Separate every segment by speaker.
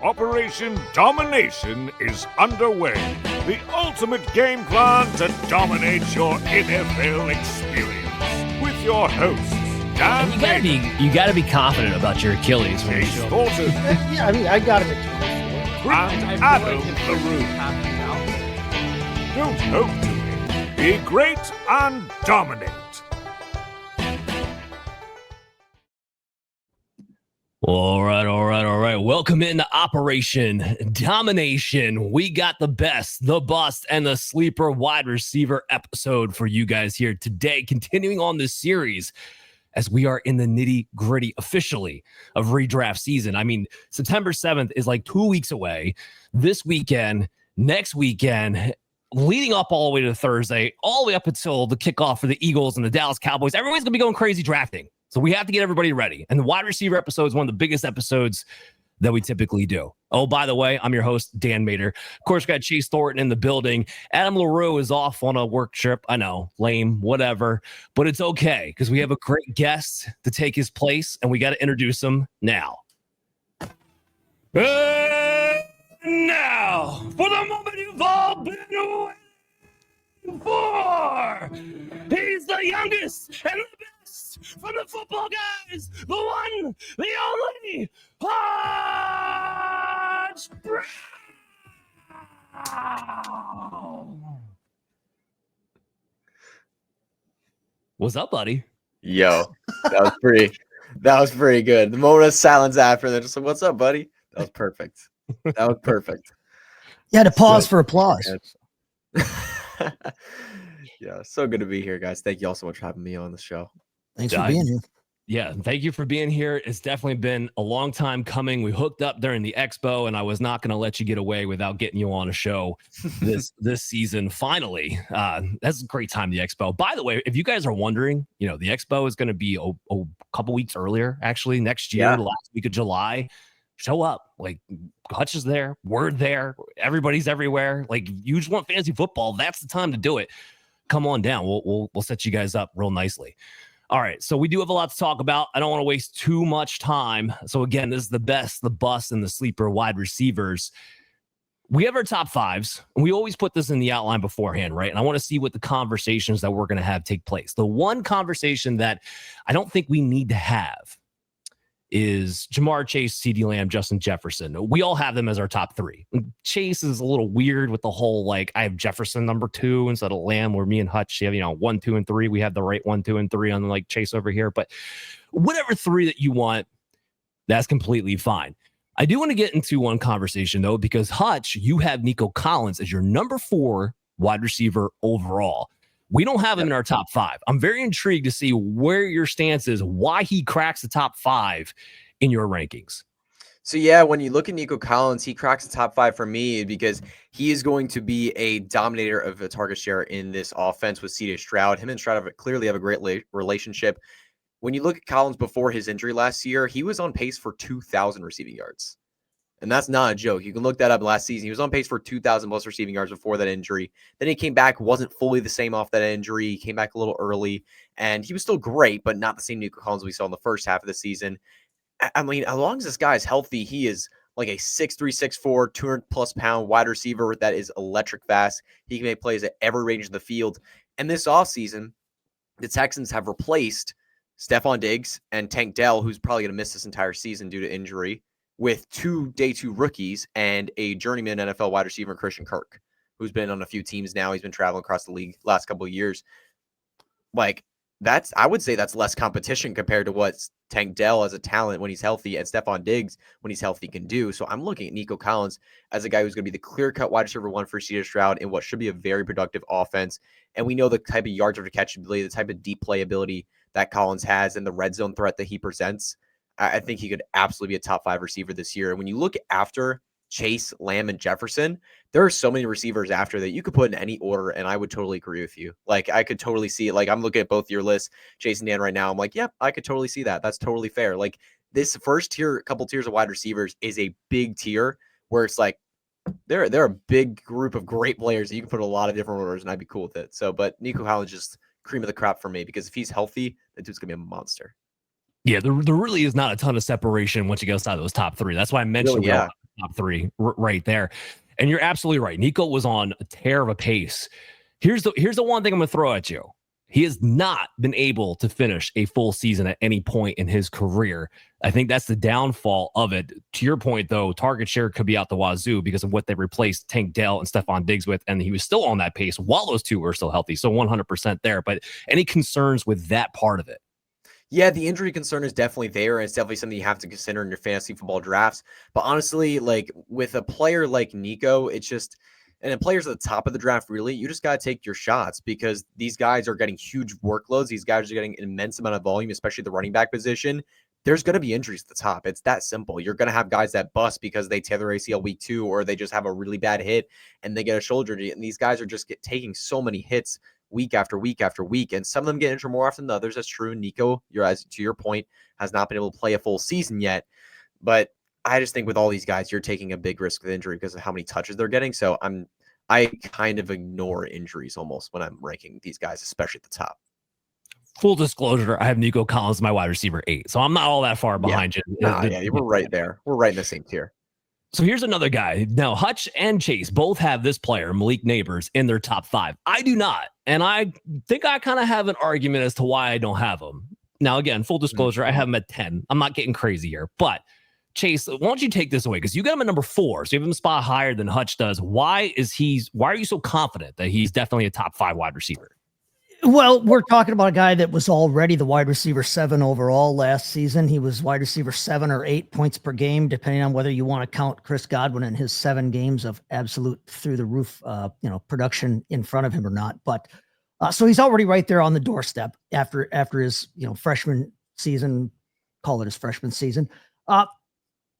Speaker 1: Operation Domination is underway. The ultimate game plan to dominate your NFL experience. With your hosts, Dan
Speaker 2: You gotta be confident about your Achilles when you show up.
Speaker 1: Thornton,
Speaker 3: Yeah, I mean, I got him at 2.
Speaker 1: and Adam LaRue. Don't hope to be great and dominate.
Speaker 2: All right. Welcome into Operation Domination. We got the best, the bust, and the sleeper wide receiver episode for you guys here today. Continuing on this series as we are in the nitty-gritty officially of redraft season. I mean, September 7th is like 2 weeks away. This weekend, next weekend, leading up all the way to Thursday, all the way up until the kickoff for the Eagles and the Dallas Cowboys. Everybody's going to be going crazy drafting. So we have to get everybody ready. And the wide receiver episode is one of the biggest episodes that we typically do. Oh, by the way, I'm your host, Dan Mater. Of course, we got Chase Thornton in the building. Adam LaRue is off on a work trip. I know, lame, whatever. But it's okay because we have a great guest to take his place, and we got to introduce him now. Now, for the moment you've all been waiting for. He's the youngest and the best from the football guys, the one, the only, Hutch Brown. What's up, buddy?
Speaker 4: Yo, that was pretty good. The moment of silence after, they're just like, "What's up, buddy?" That was perfect. That was perfect.
Speaker 3: You had to pause for applause.
Speaker 4: Yeah, so good to be here, guys. Thank you all so much for having me on the show.
Speaker 3: Thanks for being here.
Speaker 2: Yeah, thank you for being here. It's definitely been a long time coming. We hooked up during the Expo, and I was not going to let you get away without getting you on a show this season. Finally, that's a great time, the Expo. By the way, if you guys are wondering, the Expo is going to be a couple weeks earlier, actually, next year, the last week of July. Show up. Like, Hutch is there. We're there. Everybody's everywhere. Like, you just want fantasy football. That's the time to do it. Come on down. We'll set you guys up real nicely. All right, so we do have a lot to talk about. I don't want to waste too much time. So again, this is the best, the bust, and the sleeper wide receivers. We have our top fives, and we always put this in the outline beforehand, right? And I want to see what the conversations that we're going to have take place. The one conversation that I don't think we need to have is Jamar Chase, CeeDee Lamb, Justin Jefferson. We all have them as our top three. Chase is a little weird with the whole, I have Jefferson number 2 instead of Lamb, where me and Hutch have, 1, 2, and 3. We have the right 1, 2, and 3 on Chase over here. But whatever 3 that you want, that's completely fine. I do want to get into one conversation, though, because Hutch, you have Nico Collins as your number 4 wide receiver overall. We don't have him in our top 5. I'm very intrigued to see where your stance is, why he cracks the top 5 in your rankings.
Speaker 4: So, yeah, when you look at Nico Collins, he cracks the top 5 for me because he is going to be a dominator of a target share in this offense with C.J. Stroud. Him and Stroud clearly have a great relationship. When you look at Collins before his injury last year, he was on pace for 2,000 receiving yards. And that's not a joke. You can look that up last season. He was on pace for 2,000 plus receiving yards before that injury. Then he came back, wasn't fully the same off that injury. He came back a little early, and he was still great, but not the same Nico Collins we saw in the first half of the season. I mean, as long as this guy is healthy, he is like a 6'3", 6'4", 200-plus pound wide receiver that is electric fast. He can make plays at every range of the field. And this offseason, the Texans have replaced Stephon Diggs and Tank Dell, who's probably going to miss this entire season due to injury, with 2 day 2 rookies and a journeyman NFL wide receiver, Christian Kirk, who's been on a few teams now. He's been traveling across the league last couple of years. I would say that's less competition compared to what Tank Dell as a talent when he's healthy and Stephon Diggs when he's healthy can do. So I'm looking at Nico Collins as a guy who's going to be the clear-cut wide receiver 1 for C.J. Stroud in what should be a very productive offense. And we know the type of yards after catch ability, the type of deep play ability that Collins has and the red zone threat that he presents. I think he could absolutely be a top 5 receiver this year. And when you look after Chase, Lamb, and Jefferson, there are so many receivers after that you could put in any order, and I would totally agree with you. I could totally see it. I'm looking at both your lists, Chase and Dan, right now. I'm like, yep, I could totally see that. That's totally fair. This first tier, couple tiers of wide receivers is a big tier where it's they're a big group of great players that you can put a lot of different orders, and I'd be cool with it. So, but Nico Collins just cream of the crop for me because if he's healthy, that dude's gonna be a monster.
Speaker 2: Yeah, there really is not a ton of separation once you go outside those top 3. That's why I mentioned top three right there. And you're absolutely right. Nico was on a tear of a pace. Here's the one thing I'm going to throw at you. He has not been able to finish a full season at any point in his career. I think that's the downfall of it. To your point, though, target share could be out the wazoo because of what they replaced Tank Dell and Stephon Diggs with, and he was still on that pace while those two were still healthy. So 100% there. But any concerns with that part of it?
Speaker 4: Yeah, the injury concern is definitely there, and it's definitely something you have to consider in your fantasy football drafts. But honestly, like with a player like Nico, it's just, and the players at the top of the draft, really, you just got to take your shots because these guys are getting huge workloads. These guys are getting an immense amount of volume, especially the running back position. There's going to be injuries at the top. It's that simple. You're going to have guys that bust because they tear their ACL week 2, or they just have a really bad hit and they get a shoulder injury. And these guys are just taking so many hits week after week after week. And some of them get injured more often than others. That's true. Nico, to your point, has not been able to play a full season yet. But I just think with all these guys, you're taking a big risk of injury because of how many touches they're getting. So I kind of ignore injuries almost when I'm ranking these guys, especially at the top.
Speaker 2: Full disclosure, I have Nico Collins, my wide receiver 8. So I'm not all that far behind you.
Speaker 4: Yeah, we're right there. We're right in the same tier.
Speaker 2: So here's another guy. Now, Hutch and Chase both have this player, Malik Nabers, in their top 5. I do not. And I think I kind of have an argument as to why I don't have him. Now, again, full disclosure, I have him at 10. I'm not getting crazy here. But Chase, why don't you take this away? Because you got him at number 4. So you have him a spot higher than Hutch does. Why are you so confident that he's definitely a top 5 wide receiver?
Speaker 3: Well, we're talking about a guy that was already the wide receiver 7 overall last season. He was wide receiver 7 or 8 points per game, depending on whether you want to count Chris Godwin and his 7 games of absolute through the roof, production in front of him or not. But so he's already right there on the doorstep after his, freshman season, call it his freshman season.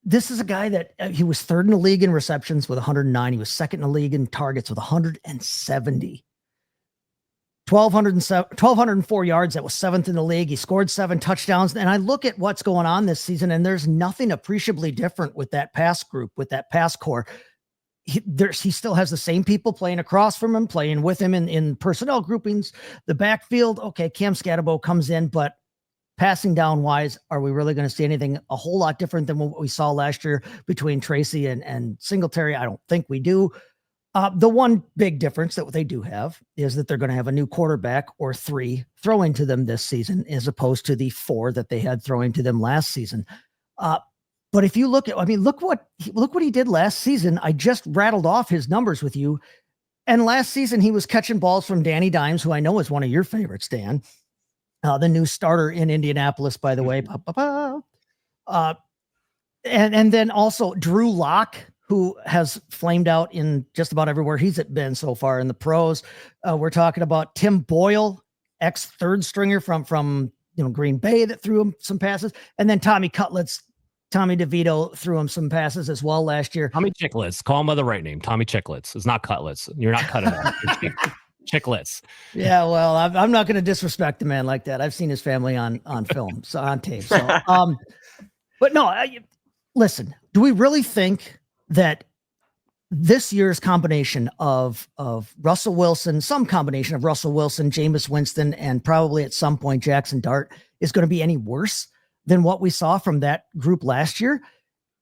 Speaker 3: This is a guy that he was 3rd in the league in receptions with 109. He was 2nd in the league in targets with 170. 1,204 yards. That was 7th in the league. He scored 7 touchdowns. And I look at what's going on this season, and there's nothing appreciably different with that pass group, with that pass core. He still has the same people playing across from him, playing with him in personnel groupings. The backfield, okay, Cam Scatterbo comes in, but passing down wise, are we really going to see anything a whole lot different than what we saw last year between Tracy and Singletary? I don't think we do. The one big difference that they do have is that they're going to have a new quarterback or 3 throwing to them this season, as opposed to the 4 that they had throwing to them last season. But if you look what he did last season. I just rattled off his numbers with you. And last season he was catching balls from Danny Dimes, who I know is one of your favorites, Dan, the new starter in Indianapolis, by the way. And then also Drew Lock, who has flamed out in just about everywhere he's been so far in the pros. We're talking about Tim Boyle, ex-3rd stringer from Green Bay, that threw him some passes. And then Tommy DeVito threw him some passes as well last year.
Speaker 2: Tommy Chicklets. Call him by the right name. Tommy Chicklets. It's not Cutlets. You're not cutting it. Chicklets.
Speaker 3: Yeah, well, I'm not going to disrespect the man like that. I've seen his family on film, so on tape. So, but no, listen, do we really think that this year's combination of Russell Wilson, some combination of Russell Wilson, Jameis Winston, and probably at some point Jackson Dart is going to be any worse than what we saw from that group last year?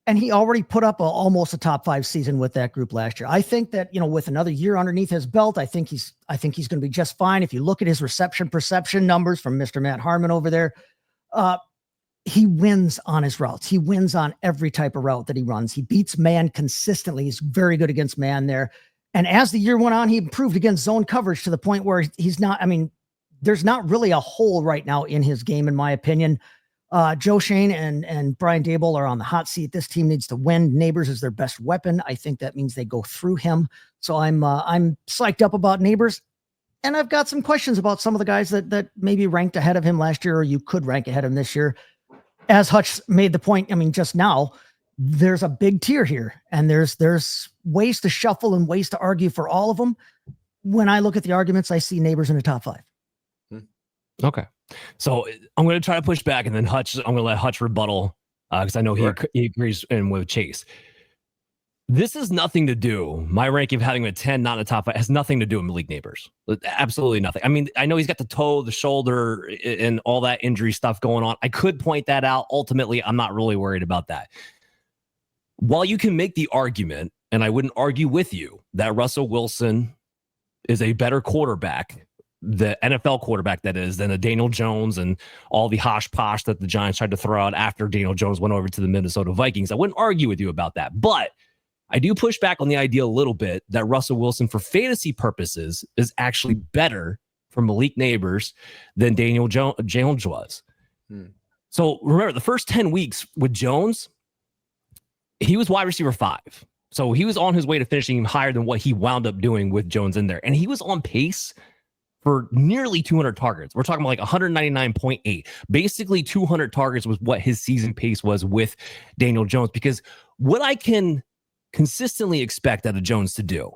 Speaker 3: And he already put up almost a top 5 season with that group last year. I think that, with another year underneath his belt, I think he's going to be just fine. If you look at his reception perception numbers from Mr. Matt Harmon over there, he wins on his routes. He wins on every type of route that he runs. He beats man consistently. He's very good against man there. And as the year went on, he improved against zone coverage to the point where he's not, there's not really a hole right now in his game, in my opinion. Joe Shane and Brian Dable are on the hot seat. This team needs to win. Nabers is their best weapon. I think that means they go through him. So I'm psyched up about Nabers. And I've got some questions about some of the guys that maybe ranked ahead of him last year, or you could rank ahead of him this year. As Hutch made the point, just now, there's a big tier here, and there's ways to shuffle and ways to argue for all of them. When I look at the arguments, I see Nabers in the top 5.
Speaker 2: Okay. So I'm going to try to push back, and then I'm going to let Hutch rebuttal because I know he agrees with Chase. This has nothing to do, my ranking of having him at 10, not in the top 5, has nothing to do with Malik Nabers. Absolutely nothing. I know he's got the toe, the shoulder, and all that injury stuff going on. I could point that out. Ultimately, I'm not really worried about that. while you can make the argument, and I wouldn't argue with you, that Russell Wilson is a better quarterback, the NFL quarterback that is, than a Daniel Jones and all the hosh posh that the Giants tried to throw out after Daniel Jones went over to the Minnesota Vikings. I wouldn't argue with you about that, but I do push back on the idea a little bit that Russell Wilson, for fantasy purposes, is actually better for Malik Nabers than Daniel Jones was. So remember, the first 10 weeks with Jones, he was wide receiver 5. So he was on his way to finishing higher than what he wound up doing with Jones in there. And he was on pace for nearly 200 targets. We're talking about like 199.8. Basically 200 targets was what his season pace was with Daniel Jones. Because what I can consistently expect out of Jones to do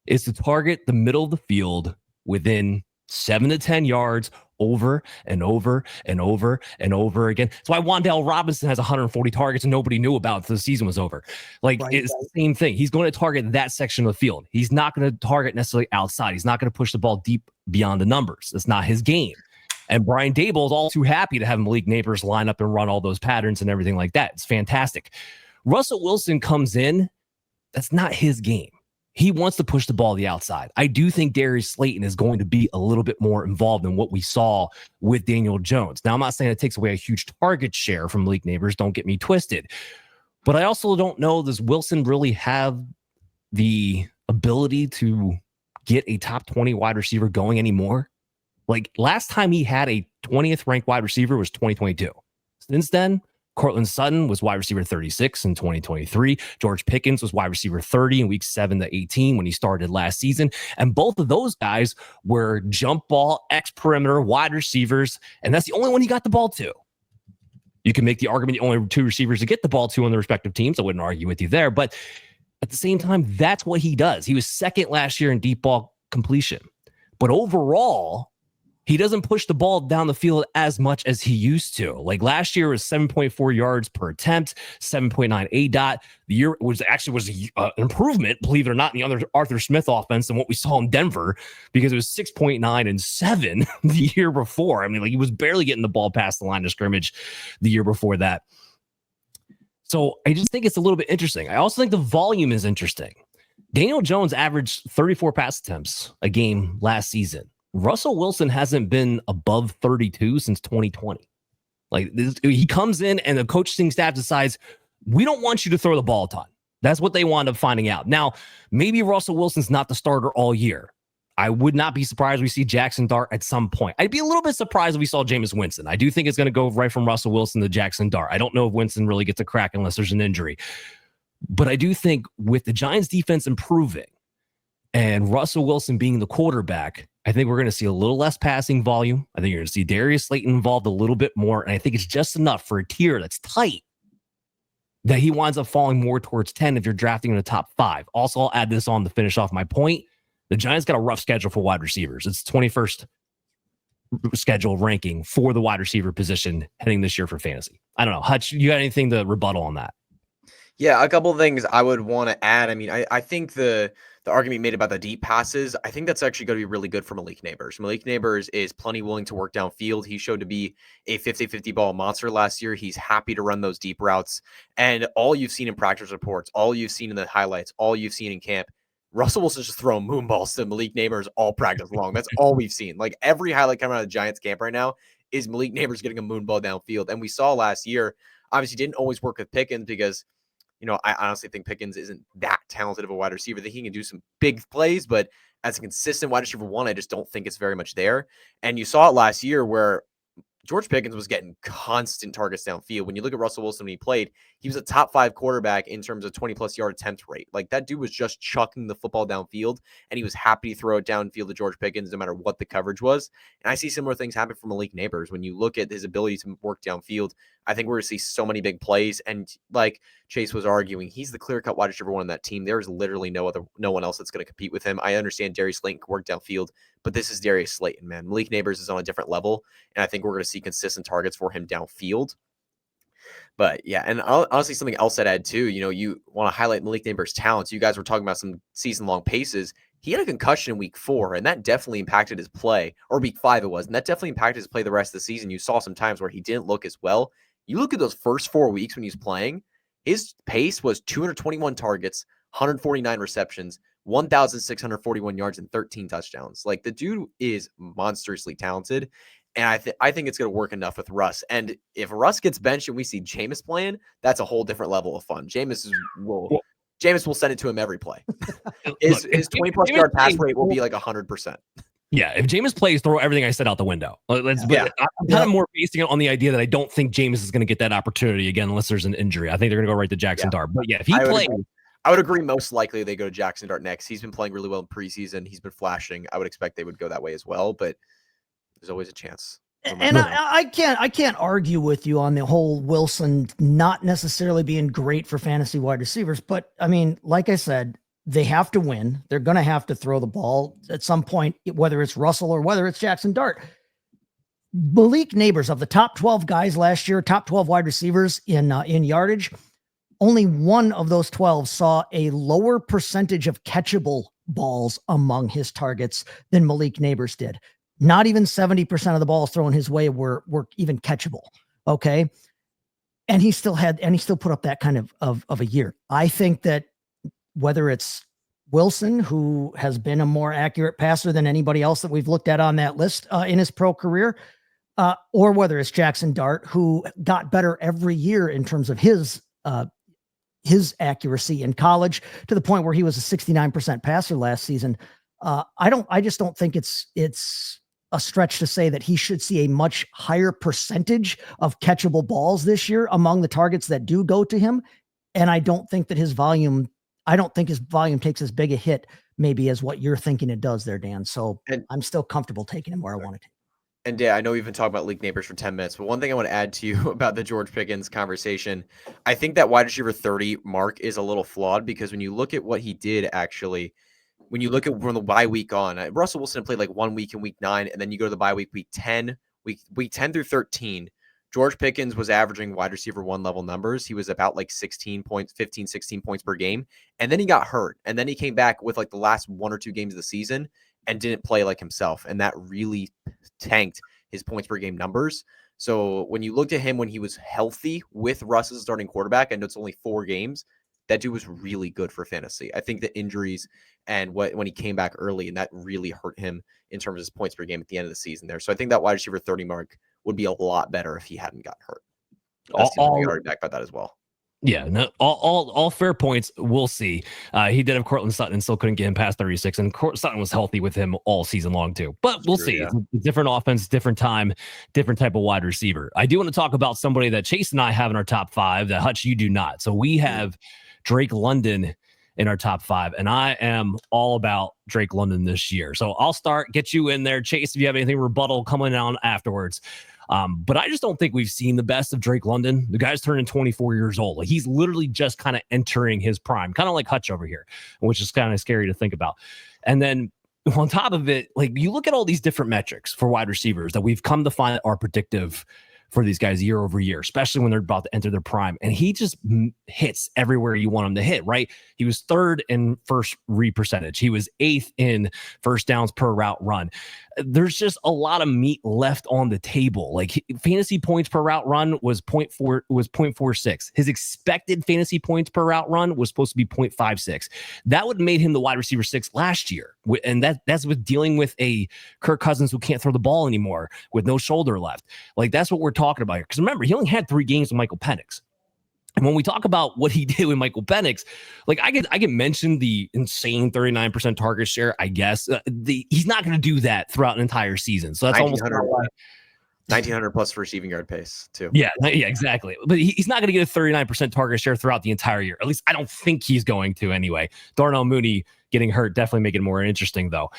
Speaker 2: is to target the middle of the field within 7 to 10 yards over and over and over and over again. That's why Wan'Dale Robinson has 140 targets and nobody knew about it until the season was over. Like, it's the same thing. He's going to target that section of the field. He's not going to target necessarily outside. He's not going to push the ball deep beyond the numbers. That's not his game. And Brian Dable is all too happy to have Malik Nabers line up and run all those patterns and everything like that. It's fantastic. Russell Wilson comes in. That's not his game. He wants to push the ball to the outside. I do think Darius Slayton is going to be a little bit more involved than what we saw with Daniel Jones. Now, I'm not saying it takes away a huge target share from Malik Nabers. Don't get me twisted. But I also don't know, does Wilson really have the ability to get a top 20 wide receiver going anymore? Like, last time he had a 20th ranked wide receiver was 2022. Since then, Cortland Sutton was wide receiver 36 in 2023. George Pickens was wide receiver 30 in week 7 to 18 when he started last season. And both of those guys were jump ball, X-perimeter, wide receivers. And that's the only one he got the ball to. You can make the argument the only 2 receivers to get the ball to on the respective teams. I wouldn't argue with you there. But at the same time, that's what he does. He was second last year in deep ball completion. But overall, he doesn't push the ball down the field as much as he used to. Like, last year was 7.4 yards per attempt, 7.9 ADOT. The year was an improvement, believe it or not, in the other Arthur Smith offense than what we saw in Denver, because it was 6.9 and 7 the year before. I mean, like, he was barely getting the ball past the line of scrimmage the year before that. So I just think it's a little bit interesting. I also think the volume is interesting. Daniel Jones averaged 34 pass attempts a game last season. Russell Wilson hasn't been above 32 since 2020. Like, he comes in and the coaching staff decides, we don't want you to throw the ball a ton. That's what they wound up finding out. Now, maybe Russell Wilson's not the starter all year. I would not be surprised we see Jackson Dart at some point. I'd be a little bit surprised if we saw Jameis Winston. I do think it's going to go right from Russell Wilson to Jackson Dart. I don't know if Winston really gets a crack unless there's an injury. But I do think with the Giants defense improving and Russell Wilson being the quarterback, I think we're going to see a little less passing volume. I think you're going to see Darius Slayton involved a little bit more. And I think it's just enough for a tier that's tight that he winds up falling more towards 10 if you're drafting in the top 5. Also, I'll add this on to finish off my point. The Giants got a rough schedule for wide receivers. It's 21st schedule ranking for the wide receiver position heading this year for fantasy. I don't know. Hutch, you got anything to rebuttal on that?
Speaker 4: Yeah, a couple of things I would want to add. I mean, I think the argument made about the deep passes, I think that's actually going to be really good for Malik Nabers. Malik Nabers is plenty willing to work downfield. He showed to be a 50-50 ball monster last year. He's happy to run those deep routes. And all you've seen in practice reports, all you've seen in the highlights, all you've seen in camp, Russell Wilson's just throwing moon balls to Malik Nabers all practice long. That's all we've seen. Like, every highlight coming out of the Giants camp right now is Malik Nabers getting a moon ball downfield. And we saw last year, obviously didn't always work with Pickens because, you know, I honestly think Pickens isn't that talented of a wide receiver, that he can do some big plays, but as a consistent wide receiver 1, I just don't think it's very much there. And you saw it last year where George Pickens was getting constant targets downfield. When you look at Russell Wilson when he played, he was a top 5 quarterback in terms of 20-plus yard attempt rate. Like, that dude was just chucking the football downfield, and he was happy to throw it downfield to George Pickens no matter what the coverage was. And I see similar things happen for Malik Nabers. When you look at his ability to work downfield, I think we're going to see so many big plays. And like Chase was arguing, he's the clear-cut wide receiver 1 on that team. There is literally no one else that's going to compete with him. I understand Darius Slayton can work downfield, but this is Darius Slayton, man. Malik Nabers is on a different level, and I think we're going to see consistent targets for him downfield. But yeah, and honestly, something else I'd add too, you know, you want to highlight Malik Nabers' talents. You guys were talking about some season-long paces. He had a concussion in week 4, and that definitely impacted his play, or week 5 it was, and that definitely impacted his play the rest of the season. You saw some times where he didn't look as well. You look at those first 4 weeks when he was playing, His pace was 221 targets, 149 receptions, 1,641 yards, and 13 touchdowns. Like, the dude is monstrously talented. And I think it's going to work enough with Russ. And if Russ gets benched and we see Jameis playing, that's a whole different level of fun. Jameis will send it to him every play. His 20-plus yard pass rate will be like 100%.
Speaker 2: Yeah, if Jameis plays, throw everything I said out the window. I'm kind of more basing it on the idea that I don't think Jameis is going to get that opportunity again unless there's an injury. I think they're going to go right to Jackson Dart. But yeah, if he plays,
Speaker 4: I would agree. Most likely they go to Jackson Dart next. He's been playing really well in preseason. He's been flashing. I would expect they would go that way as well. But there's always a chance.
Speaker 3: And I can't argue with you on the whole Wilson not necessarily being great for fantasy wide receivers. But I mean, like I said, they have to win. They're going to have to throw the ball at some point, whether it's Russell or whether it's Jackson Dart. Malik Nabers, of the top 12 guys last year, top 12 wide receivers in yardage, only one of those 12 saw a lower percentage of catchable balls among his targets than Malik Nabers did. Not even 70% of the balls thrown his way were even catchable. Okay. And he still put up that kind of a year. I think that whether it's Wilson, who has been a more accurate passer than anybody else that we've looked at on that list in his pro career, or whether it's Jackson Dart, who got better every year in terms of his accuracy in college to the point where he was a 69% passer last season. I just don't think it's a stretch to say that he should see a much higher percentage of catchable balls this year among the targets that do go to him. And I don't think his volume takes as big a hit maybe as what you're thinking it does there, Dan. So I'm still comfortable taking him where I want to.
Speaker 4: And I know we've been talking about Malik Nabers for 10 minutes, but one thing I want to add to you about the George Pickens conversation, I think that wide receiver 30 mark is a little flawed because when you look at what he did actually, when you look at from the bye week on, Russell Wilson played like 1 week in week 9, and then you go to the bye week 10, week 10 through 13. George Pickens was averaging wide receiver 1 level numbers. He was about like 16 points per game. And then he got hurt. And then he came back with like the last 1 or 2 games of the season and didn't play like himself. And that really tanked his points per game numbers. So when you looked at him when he was healthy with Russ as starting quarterback, I know it's only 4 games, that dude was really good for fantasy. I think the injuries and when he came back early, and that really hurt him in terms of his points per game at the end of the season there. So I think that wide receiver 30 mark would be a lot better if he hadn't got hurt. Already back by that as well.
Speaker 2: Yeah, no, all fair points. We'll see. He did have Cortland Sutton and still couldn't get him past 36, and Sutton was healthy with him all season long too. But we'll see. Yeah. Different offense, different time, different type of wide receiver. I do want to talk about somebody that Chase and I have in our top 5 that Hutch, you do not. So we have Drake London in our top 5, and I am all about Drake London this year. So I'll get you in there. Chase, if you have anything rebuttal coming on afterwards. But I just don't think we've seen the best of Drake London. The guy's turning 24 years old. Like, he's literally just kind of entering his prime, kind of like Hutch over here, which is kind of scary to think about. And then on top of it, like, you look at all these different metrics for wide receivers that we've come to find are predictive for these guys year over year, especially when they're about to enter their prime. And he just hits everywhere you want him to hit, right? He was 3rd in first read percentage. He was 8th in first downs per route run. There's just a lot of meat left on the table. Like, fantasy points per route run was 0.46. His expected fantasy points per route run was supposed to be 0.56. That would have made him the wide receiver 6 last year. And that's with dealing with a Kirk Cousins who can't throw the ball anymore with no shoulder left. Like, that's what we're talking about here. Because remember, he only had 3 games with Michael Penix. And when we talk about what he did with Michael Penix, like, I can mention the insane 39% target share, I guess. He's not going to do that throughout an entire season. So that's almost
Speaker 4: 1,900 plus receiving yard pace too.
Speaker 2: Yeah, exactly. But he's not going to get a 39% target share throughout the entire year. At least I don't think he's going to anyway. Darnell Mooney getting hurt definitely make it more interesting though.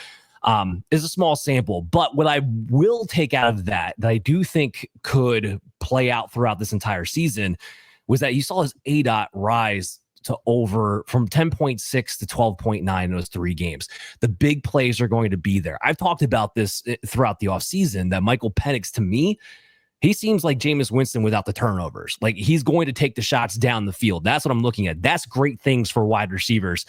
Speaker 2: Is a small sample, but what I will take out of that I do think could play out throughout this entire season was that you saw his ADOT rise to over from 10.6 to 12.9 in those 3 games. The big plays are going to be there. I've talked about this throughout the offseason that Michael Penix, to me, he seems like Jameis Winston without the turnovers. Like, he's going to take the shots down the field. That's what I'm looking at. That's great things for wide receivers.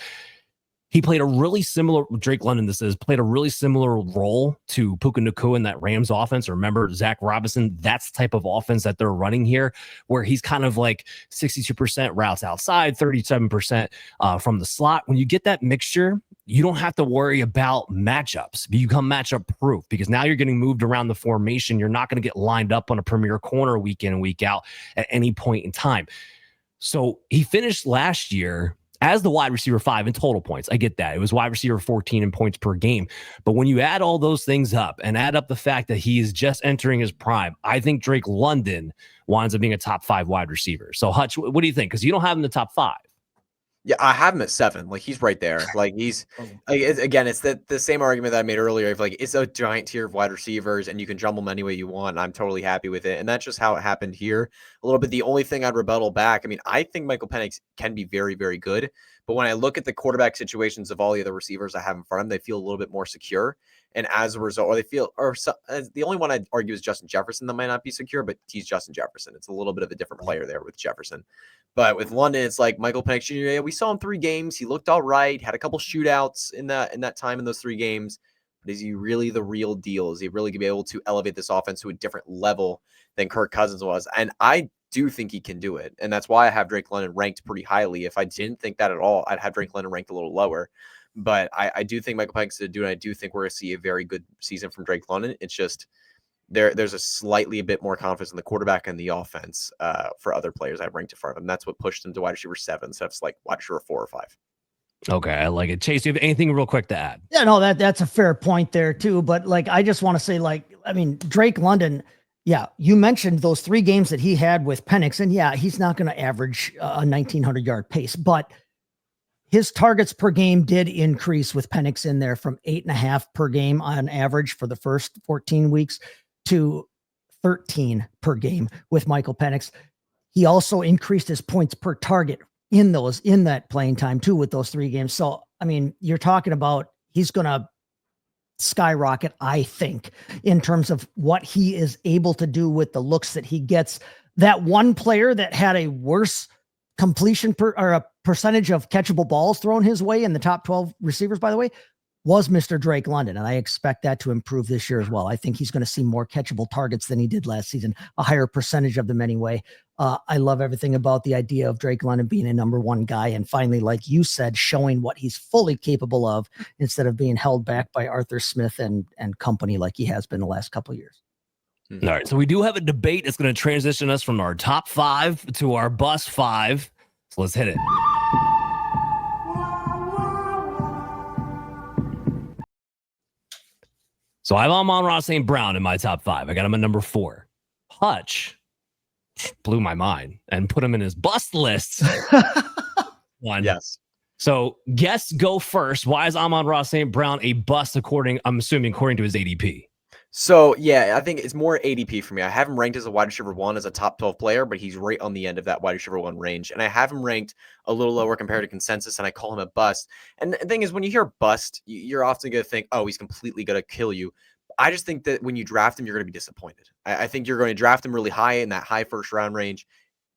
Speaker 2: He played a really similar, Drake London, played a really similar role to Puka Nacua in that Rams offense. Remember, Zach Robinson, that's the type of offense that they're running here, where he's kind of like 62% routes outside, 37% from the slot. When you get that mixture, you don't have to worry about matchups. You become matchup proof because now you're getting moved around the formation. You're not going to get lined up on a premier corner week in and week out at any point in time. So he finished last year as the wide receiver 5 in total points. I get that. It was wide receiver 14 in points per game. But when you add all those things up and add up the fact that he is just entering his prime, I think Drake London winds up being a top 5 wide receiver. So Hutch, what do you think? Because you don't have him in the top 5.
Speaker 4: Yeah, I have him at 7. Like, he's right there. Like, he's like, again, it's the same argument that I made earlier. Of like, it's a giant tier of wide receivers, and you can jumble them any way you want. I'm totally happy with it, and that's just how it happened here. A little bit. The only thing I'd rebuttal back. I mean, I think Michael Penix can be very, very good, but when I look at the quarterback situations of all the other receivers I have in front of them, they feel a little bit more secure. And as a result, or they feel, or so, the only one I'd argue is Justin Jefferson that might not be secure, but he's Justin Jefferson. It's a little bit of a different player there with Jefferson. But with London, it's like Michael Penix Jr. Yeah, we saw him 3 games. He looked all right, had a couple shootouts in that time in those 3 games. But is he really the real deal? Is he really going to be able to elevate this offense to a different level than Kirk Cousins was? And I do think he can do it. And that's why I have Drake London ranked pretty highly. If I didn't think that at all, I'd have Drake London ranked a little lower. But I do think Michael Penix did do it. And I do think we're going to see a very good season from Drake London. It's just there's a slightly a bit more confidence in the quarterback and the offense for other players I've ranked in front of him. That's what pushed him to wide receiver 7 instead of like wide receiver 4 or 5.
Speaker 2: Okay, I like it. Chase, do you have anything real quick to add?
Speaker 3: Yeah, no, that's a fair point there too. But like, I just want to say, like, I mean, Drake London, yeah, you mentioned those 3 games that he had with Penix, and yeah, he's not going to average a 1,900-yard pace, but his targets per game did increase with Penix in there from 8.5 per game on average for the first 14 weeks to 13 per game with Michael Penix. He also increased his points per target in that playing time too with those 3 games. So, I mean, you're talking about he's going to skyrocket, I think, in terms of what he is able to do with the looks that he gets. That one player that had a worse completion or a percentage of catchable balls thrown his way in the top 12 receivers, by the way, was Mr. Drake London. And I expect that to improve this year as well. I think he's going to see more catchable targets than he did last season, a higher percentage of them anyway. I love everything about the idea of Drake London being a number 1 guy. And finally, like you said, showing what he's fully capable of instead of being held back by Arthur Smith and company like he has been the last couple of years.
Speaker 2: All right. So we do have a debate that's going to transition us from our top 5 to our bust 5. So let's hit it. So I have Amon-Ra St. Brown in my top 5. I got him at number 4. Hutch blew my mind and put him in his bust list. 1.
Speaker 4: Yes.
Speaker 2: So guests go first. Why is Amon-Ra St. Brown a bust according to his ADP?
Speaker 4: So, yeah, I think it's more ADP for me. I have him ranked as a wide receiver 1 as a top 12 player, but he's right on the end of that wide receiver 1 range. And I have him ranked a little lower compared to consensus, and I call him a bust. And the thing is, when you hear bust, you're often going to think, oh, he's completely going to kill you. I just think that when you draft him, you're going to be disappointed. I think you're going to draft him really high in that high first round range,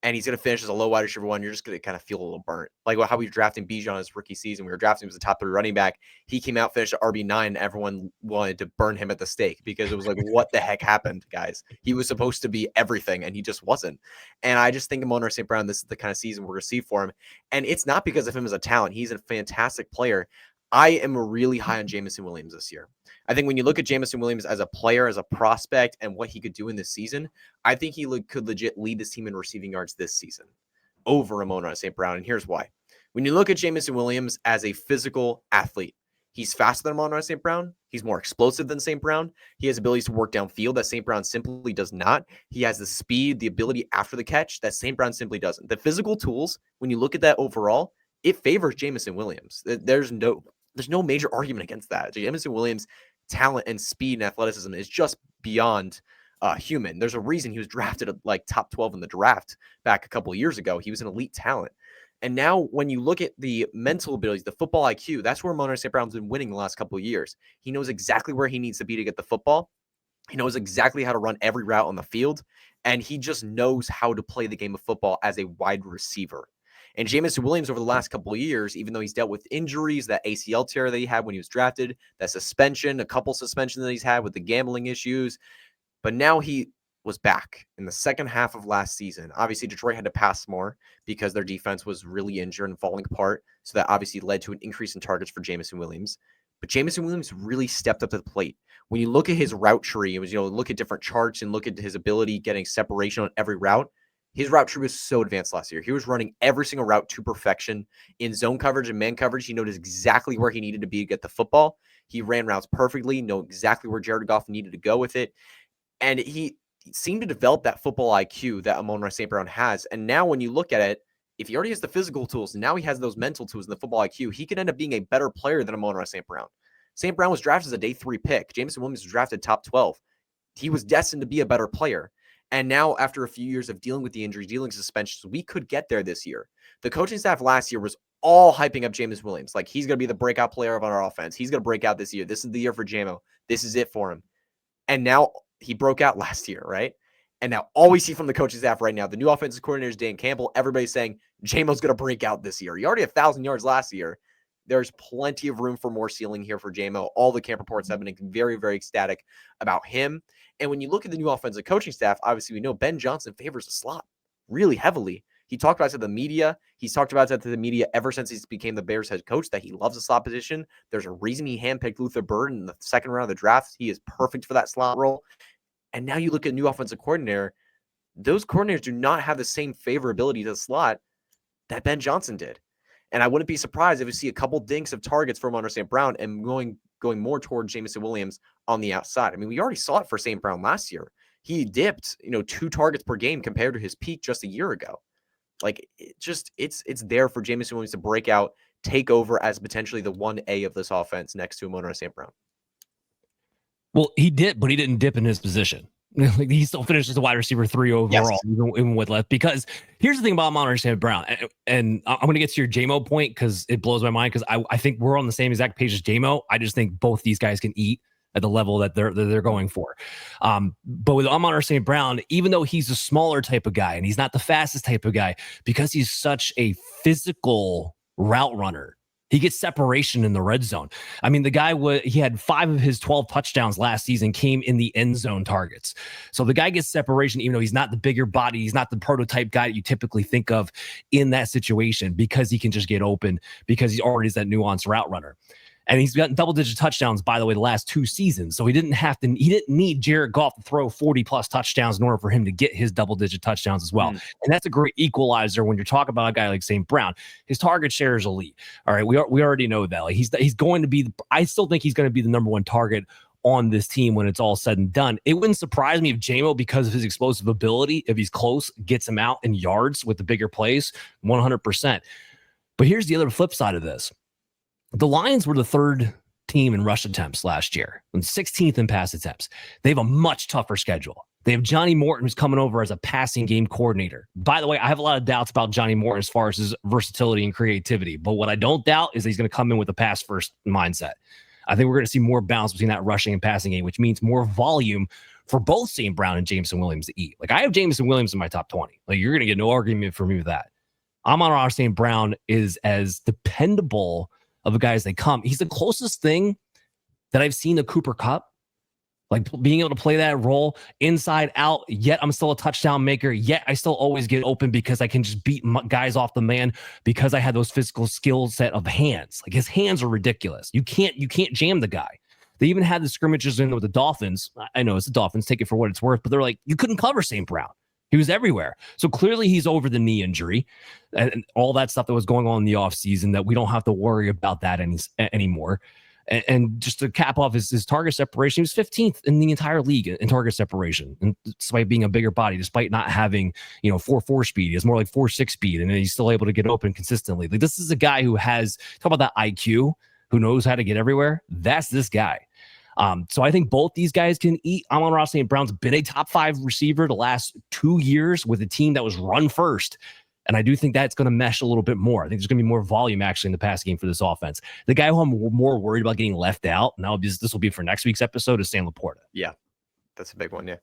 Speaker 4: and he's going to finish as a low wide receiver 1. You're just going to kind of feel a little burnt. Like how we were drafting Bijan his rookie season. We were drafting him as a top 3 running back. He came out, finished at RB9, and everyone wanted to burn him at the stake because it was like, what the heck happened, guys? He was supposed to be everything, and he just wasn't. And I just think Amon-Ra St. Brown, this is the kind of season we're going to see for him. And it's not because of him as a talent. He's a fantastic player. I am really high on Jameson Williams this year. I think when you look at Jameson Williams as a player, as a prospect, and what he could do in this season, I think he could legit lead this team in receiving yards this season over Amon-Ra St. Brown. And here's why. When you look at Jameson Williams as a physical athlete, he's faster than Amon-Ra St. Brown. He's more explosive than St. Brown. He has abilities to work downfield that St. Brown simply does not. He has the speed, the ability after the catch that St. Brown simply doesn't. The physical tools, when you look at that overall, it favors Jameson Williams. There's no major argument against that. Jameson Williams' talent and speed and athleticism is just beyond human. There's a reason he was drafted at like top 12 in the draft back a couple of years ago. He was an elite talent. And now when you look at the mental abilities, the football IQ, that's where Amon-Ra St. Brown's been winning the last couple of years. He knows exactly where he needs to be to get the football. He knows exactly how to run every route on the field. And he just knows how to play the game of football as a wide receiver. And Jameson Williams over the last couple of years, even though he's dealt with injuries, that ACL tear that he had when he was drafted, that suspension, a couple suspensions that he's had with the gambling issues, but now he was back in the second half of last season. Obviously, Detroit had to pass more because their defense was really injured and falling apart. So that obviously led to an increase in targets for Jameson Williams. But Jameson Williams really stepped up to the plate. When you look at his route tree, it was, look at different charts and look at his ability getting separation on every route. His route tree was so advanced last year. He was running every single route to perfection. In zone coverage and man coverage, he noticed exactly where he needed to be to get the football. He ran routes perfectly, know exactly where Jared Goff needed to go with it. And he seemed to develop that football IQ that Amon-Ra St. Brown has. And now when you look at it, if he already has the physical tools, and now he has those mental tools and the football IQ, he could end up being a better player than Amon-Ra St. Brown. St. Brown was drafted as a day 3 pick. Jameson Williams was drafted top 12. He was destined to be a better player. And now, after a few years of dealing with the injuries, dealing with suspensions, we could get there this year. The coaching staff last year was all hyping up Jameson Williams. Like, he's going to be the breakout player of our offense. He's going to break out this year. This is the year for JMO. This is it for him. And now he broke out last year, right? And now all we see from the coaching staff right now, the new offensive coordinator is Dan Campbell. Everybody's saying JMO's going to break out this year. He already had 1,000 yards last year. There's plenty of room for more ceiling here for JMO. All the camp reports have been very, very ecstatic about him. And when you look at the new offensive coaching staff, obviously we know Ben Johnson favors the slot really heavily. He talked about it to the media. He's talked about it to the media ever since he became the Bears head coach, that he loves the slot position. There's a reason he handpicked Luther Burden in the second round of the draft. He is perfect for that slot role. And now you look at new offensive coordinator, those coordinators do not have the same favorability to the slot that Ben Johnson did. And I wouldn't be surprised if we see a couple dinks of targets from Amon-Ra St. Brown and going more toward Jameson Williams on the outside. I mean, we already saw it for St. Brown last year. He dipped, 2 targets per game compared to his peak just a year ago. Like, it's there for Jameson Williams to break out, take over as potentially the 1A of this offense next to Amon-Ra St. Brown.
Speaker 2: Well, he did, but he didn't dip in his position. Like, he still finished as a wide receiver 3 overall,
Speaker 4: Yes.
Speaker 2: even with left. Because here's the thing about Amon-Ra St. Brown, and I'm going to get to your JMO point because it blows my mind, because I think we're on the same exact page as JMO. I just think both these guys can eat at the level that they're going for. But with Amon-Ra St. Brown, even though he's a smaller type of guy and he's not the fastest type of guy, because he's such a physical route runner, he gets separation in the red zone. I mean, the guy he had 5 of his 12 touchdowns last season came in the end zone targets. So the guy gets separation, even though he's not the bigger body, he's not the prototype guy that you typically think of in that situation, because he can just get open, because he already is that nuanced route runner. And he's gotten double-digit touchdowns, by the way, the last 2 seasons. So he didn't need Jared Goff to throw 40-plus touchdowns in order for him to get his double-digit touchdowns as well. And that's a great equalizer when you're talking about a guy like St. Brown. His target share is elite. All right, we already know that. Like, he's going to be. I still think he's going to be the number 1 target on this team when it's all said and done. It wouldn't surprise me if JMO, because of his explosive ability, if he's close, gets him out in yards with the bigger plays, 100%. But here's the other flip side of this. The Lions were the 3rd team in rush attempts last year and 16th in pass attempts. They have a much tougher schedule. They have Johnny Morton, who's coming over as a passing game coordinator. By the way, I have a lot of doubts about Johnny Morton as far as his versatility and creativity. But what I don't doubt is that he's going to come in with a pass-first mindset. I think we're going to see more balance between that rushing and passing game, which means more volume for both St. Brown and Jameson Williams to eat. Like, I have Jameson Williams in my top 20. Like, you're going to get no argument from me with that. Amon-Ra St. Brown is as dependable of the guys they come. He's the closest thing that I've seen to Cooper Kupp, like being able to play that role inside out, yet I'm still a touchdown maker, yet I still always get open because I can just beat guys off the man because I had those physical skill set of hands. Like, his hands are ridiculous. You can't jam the guy. They even had the scrimmages in with the Dolphins. I know it's the Dolphins, take it for what it's worth, but they're like, you couldn't cover St. Brown. He was everywhere. So clearly he's over the knee injury and all that stuff that was going on in the offseason, that we don't have to worry about that anymore. And just to cap off his target separation, he was 15th in the entire league in target separation. And despite being a bigger body, despite not having, 4.4 speed, he has more like 4.6 speed, and he's still able to get open consistently. Like, this is a guy who has, talk about that IQ, who knows how to get everywhere. That's this guy. So I think both these guys can eat. Amon-Ra St. Brown's been a top 5 receiver the last 2 years with a team that was run first. And I do think that's going to mesh a little bit more. I think there's going to be more volume actually in the pass game for this offense. The guy who I'm more worried about getting left out, now this will be for next week's episode, is Sam Laporta.
Speaker 4: Yeah, that's a big one. Yeah.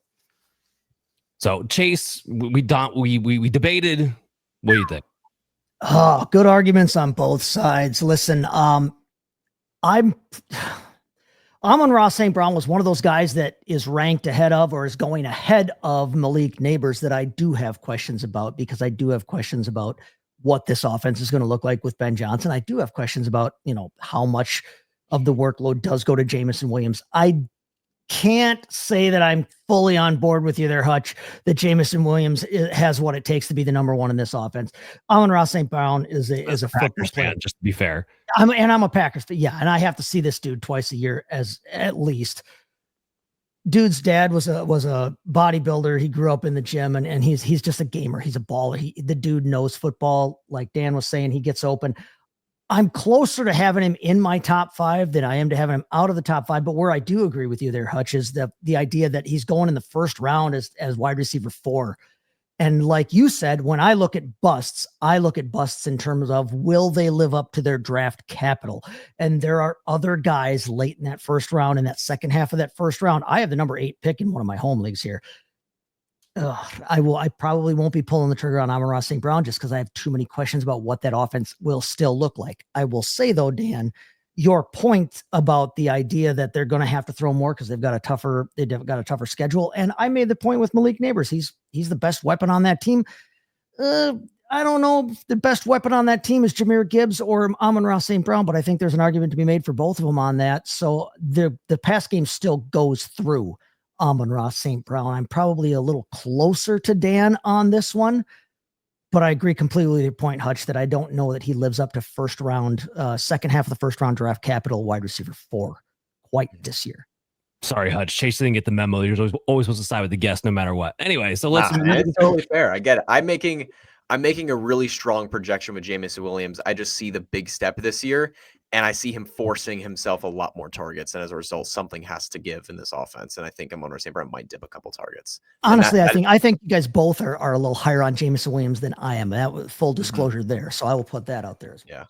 Speaker 2: So Chase, we debated. What do you think?
Speaker 3: Oh, good arguments on both sides. Listen, Amon-Ra St. Brown was one of those guys that is ranked ahead of or is going ahead of Malik Nabers that I do have questions about, because I do have questions about what this offense is going to look like with Ben Johnson. I do have questions about, how much of the workload does go to Jameson Williams. I can't say that I'm fully on board with you there, Hutch, that Jameson Williams has what it takes to be the number one in this offense. Amon-Ra St. Brown is a football fan,
Speaker 2: just to be fair.
Speaker 3: I'm a Packers fan. Yeah. And I have to see this dude twice a year at least. Dude's dad was a bodybuilder. He grew up in the gym and he's just a gamer. He's a baller. The dude knows football. Like Dan was saying, he gets open. I'm closer to having him in my top 5 than I am to having him out of the top 5. But where I do agree with you there, Hutch, is the idea that he's going in the first round as wide receiver 4. And like you said, when I look at busts in terms of, will they live up to their draft capital? And there are other guys late in that first round, in that second half of that first round. I have the number 8 pick in one of my home leagues here. I probably won't be pulling the trigger on Amon-Ra St. Brown just because I have too many questions about what that offense will still look like. I will say though, Dan, your point about the idea that they're going to have to throw more because they've got a tougher schedule. And I made the point with Malik Nabers. He's the best weapon on that team. I don't know if the best weapon on that team is Jahmyr Gibbs or Amon-Ra St. Brown, but I think there's an argument to be made for both of them on that. So the pass game still goes through Amon-Ra St. Brown. I'm probably a little closer to Dan on this one, but I agree completely with your point, Hutch, that I don't know that he lives up to first round, second half of the first round draft capital wide receiver 4 quite this year.
Speaker 2: Sorry, Hutch. Chase didn't get the memo. You're always supposed to side with the guest no matter what. Anyway, so let's.
Speaker 4: It's totally fair. I get it. I'm making a really strong projection with Jameson Williams. I just see the big step this year, and I see him forcing himself a lot more targets. And as a result, something has to give in this offense. And I think Amon-Ra St. Brown might dip a couple targets.
Speaker 3: Honestly, I think you guys both are a little higher on Jameson Williams than I am. That was full disclosure there. So I will put that out there as well.
Speaker 4: Yeah.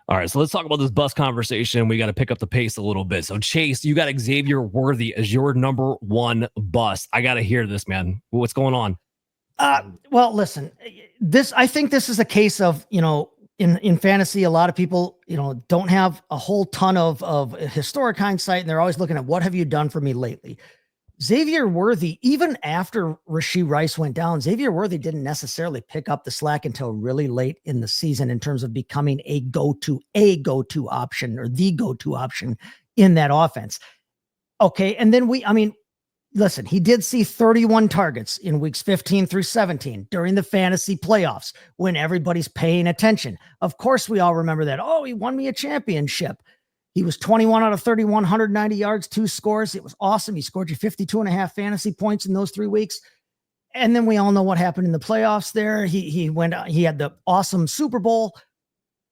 Speaker 2: All right, so let's talk about this bus conversation. We got to pick up the pace a little bit. So Chase, you got Xavier Worthy as your number 1 bust. I got to hear this, man. What's going on?
Speaker 3: Well, listen, I think this is a case of, in fantasy, a lot of people, don't have a whole ton of historic hindsight, and they're always looking at what have you done for me lately. Xavier Worthy, even after Rashee Rice went down, Xavier Worthy didn't necessarily pick up the slack until really late in the season in terms of becoming a go-to option or the go-to option in that offense. Okay. And then listen, he did see 31 targets in weeks 15 through 17 during the fantasy playoffs when everybody's paying attention. Of course, we all remember that. Oh, he won me a championship. He was 21 out of 31, 190 yards, 2 scores. It was awesome. He scored you 52.5 fantasy points in those 3 weeks. And then we all know what happened in the playoffs there. He had the awesome Super Bowl.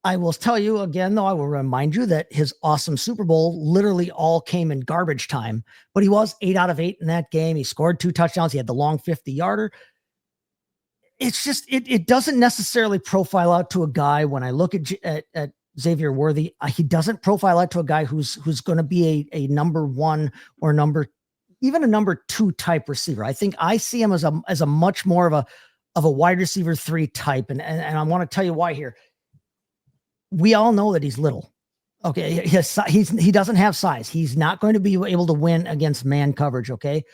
Speaker 3: I will tell you again, though, I will remind you that his awesome Super Bowl literally all came in garbage time, but he was 8 out of 8 in that game. He scored 2 touchdowns. He had the long 50-yarder. It's just, it doesn't necessarily profile out to a guy. When I look at Xavier Worthy, he doesn't profile out to a guy who's going to be a number 1 or even a number 2 type receiver. I think I see him as a much more of a wide receiver 3 type. And I want to tell you why here. We all know that he's little. Okay. He doesn't have size. He's not going to be able to win against man coverage. Okay.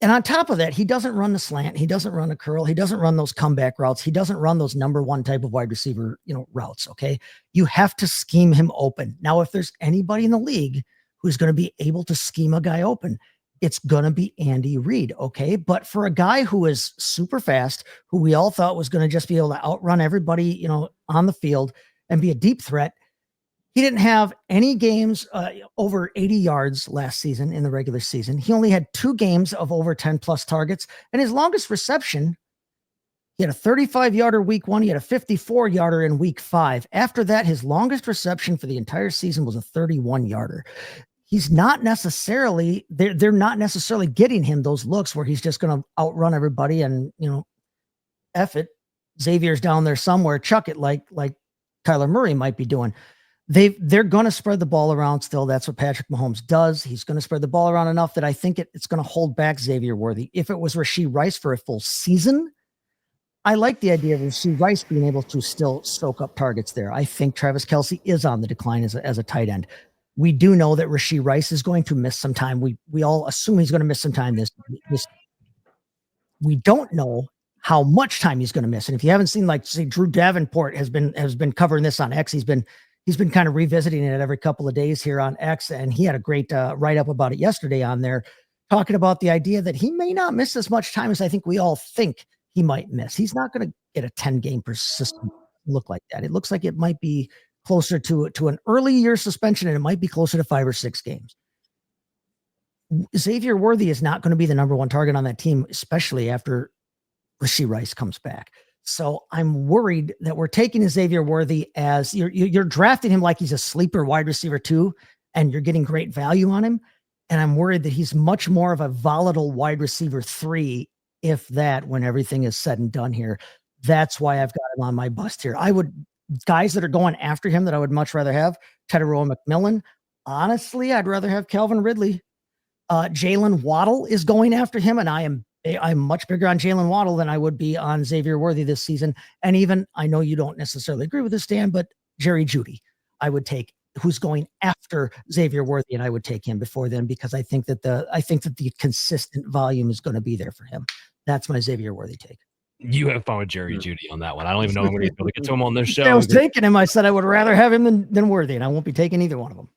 Speaker 3: And on top of that, he doesn't run the slant. He doesn't run a curl. He doesn't run those comeback routes. He doesn't run those number 1 type of wide receiver, routes. Okay. You have to scheme him open. Now, if there's anybody in the league who's going to be able to scheme a guy open, it's going to be Andy Reid. Okay. But for a guy who is super fast, who we all thought was going to just be able to outrun everybody, on the field and be a deep threat, he didn't have any games over 80 yards last season in the regular season. He only had 2 games of over 10 plus targets. And his longest reception, he had a 35-yarder week 1. He had a 54-yarder in week 5. After that, his longest reception for the entire season was a 31-yarder. He's not necessarily, they're not necessarily getting him those looks where he's just going to outrun everybody and, F it. Xavier's down there somewhere, chuck it like Kyler Murray might be doing. They're going to spread the ball around still. That's what Patrick Mahomes does. He's going to spread the ball around enough that I think it's going to hold back Xavier Worthy. If it was Rashee Rice for a full season, I like the idea of Rashee Rice being able to still soak up targets there. I think Travis Kelce is on the decline as a tight end. We do know that Rashee Rice is going to miss some time. We all assume he's going to miss some time this. We don't know how much time he's going to miss. And if you haven't seen, like, say, Drew Davenport has been covering this on X. He's been kind of revisiting it every couple of days here on X, and he had a great write-up about it yesterday on there, talking about the idea that he may not miss as much time as I think we all think he might miss. He's not going to get a 10-game persistent look like that. It looks like it might be closer to an early year suspension, and it might be closer to 5 or 6 games. Xavier Worthy is not going to be the number one target on that team, especially after Rashee Rice comes back. So I'm worried that we're taking Xavier Worthy as you're drafting him like he's a sleeper wide receiver 2, and you're getting great value on him. And I'm worried that he's much more of a volatile wide receiver 3, if that, when everything is said and done here. That's why I've got him on my bust here. Guys that are going after him that I would much rather have, Tedero McMillan. Honestly, I'd rather have Calvin Ridley. Jalen Waddle is going after him, and I'm much bigger on Jalen Waddle than I would be on Xavier Worthy this season. And even, I know you don't necessarily agree with this, Dan, but Jerry Jeudy, I would take, who's going after Xavier Worthy, and I would take him before them, because I think that the consistent volume is going to be there for him. That's my Xavier Worthy take.
Speaker 2: You have fun with Jerry Jeudy on that one. I don't even know I'm going to be able to get to him on this show.
Speaker 3: I was taking him. I said I would rather have him than Worthy, and I won't be taking either one of them.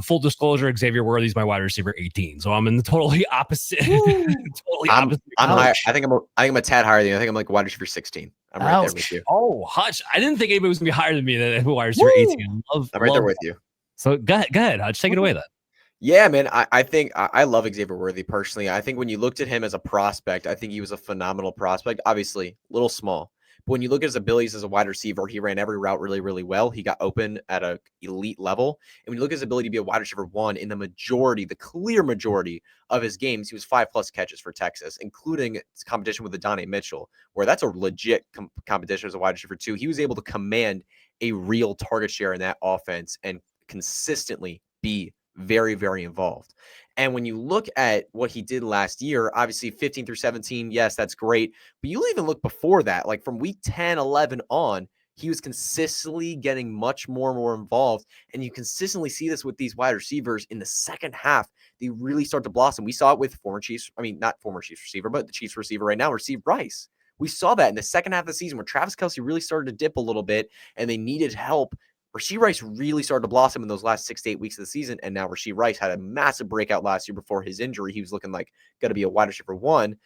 Speaker 2: Full disclosure, Xavier Worthy is my wide receiver 18, so I'm in the totally opposite.
Speaker 4: I'm higher. I think I'm a tad higher than you. I think I'm like wide receiver 16. I'm right there with you.
Speaker 2: Oh, Hutch! I didn't think anybody was gonna be higher than me than wide receiver 18.
Speaker 4: I'm right there with you.
Speaker 2: So go ahead, Hutch. Take it away then.
Speaker 4: Yeah, man. I think I love Xavier Worthy personally. I think when you looked at him as a prospect, I think he was a phenomenal prospect. Obviously, a little small. But when you look at his abilities as a wide receiver, he ran every route really, really well. He got open at an elite level. And when you look at his ability to be a wide receiver 1 in the clear majority of his games, he was 5+ catches for Texas, including his competition with Adonai Mitchell, where that's a legit competition as a wide receiver 2. He was able to command a real target share in that offense and consistently be very, very involved. And when you look at what he did last year, obviously 15 through 17, yes, that's great. But you'll even look before that, like from week 10, 11 on, he was consistently getting much more involved. And you consistently see this with these wide receivers in the second half. They really start to blossom. We saw it with not former Chiefs receiver, but the Chiefs receiver right now, Rashee Rice. We saw that in the second half of the season where Travis Kelce really started to dip a little bit and they needed help. Rashee Rice really started to blossom in those last 6 to 8 weeks of the season. And now Rashee Rice had a massive breakout last year before his injury. He was looking like going to be a wide receiver 1.